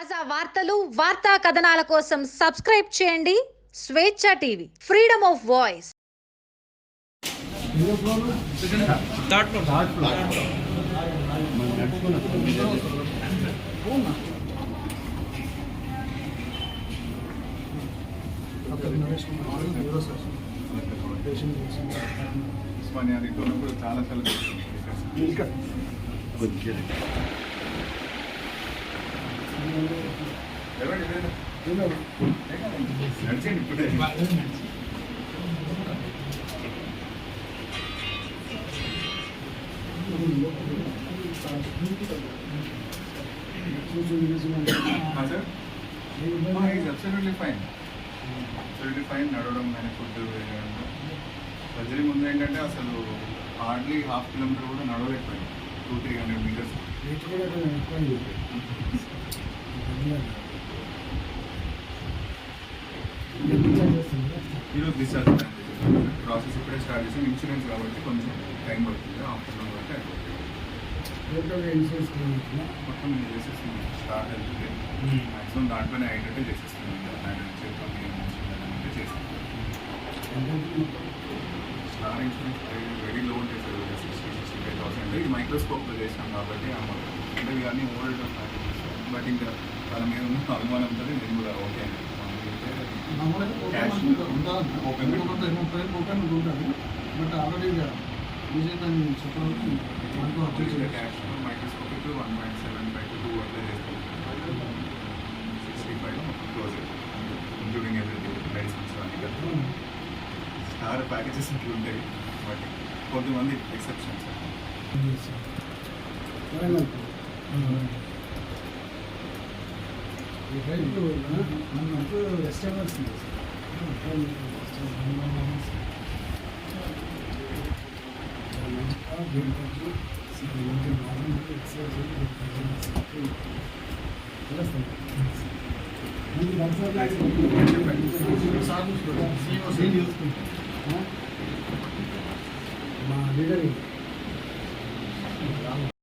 తాజా వార్తలు వార్తా కథనాల కోసం సబ్స్క్రైబ్ చేయండి స్వేచ్ఛ టీవీ ఫ్రీడమ్ ఆఫ్ వాయిస్. చాలా నడిచండి ఇప్పుడే అబ్సల్యూట్లీ ఫైన్ నడవడం కానీ ఫుడ్ సర్జరీ ముందు ఏంటంటే అసలు హార్డ్లీ ½ కిలోమీటర్ కూడా నడవలేకపోయింది. 200-300 మీటర్స్. ఈరోజు డిశ్చార్జ్ ప్రాసెస్ ఇప్పుడే స్టార్ట్ చేసాం. ఇన్సూరెన్స్ కాబట్టి కొంచెం టైం పడుతుంది. ఆఫ్టర్నూన్ వరకు అయిపోతుంది. మొత్తం చేసేస్తున్నాం. స్టార్ట్ అవుతుంది. మ్యాక్సిమం దాంట్లోనే అయ్యేటట్టే చేసేస్తున్నాం. చేస్తాం. స్టార్ ఇన్సూరెన్స్ వెరీ లో చేశారు. 60,000-65,000. ఇది మైక్రోస్కోప్లో చేసాం కాబట్టి అంటే ఇవన్నీ ఓల్డ్ బట్ ఇంకా వాళ్ళ మీద ఉన్న అనుమానంతో నేను కూడా okay cash but already cash microscopic 1.75 to 2 అట్లా చేస్తాం. 65 క్లోజ్ ఇంక్లూడింగ్ ఎవ్రీథింగ్ మెడిసిన్స్ అన్నీ కదా. స్టార్ ప్యాకేజెస్ ఇంట్లో ఉంటాయి బట్ కొంతమంది ఎక్సెప్షన్స్. మా లీడర్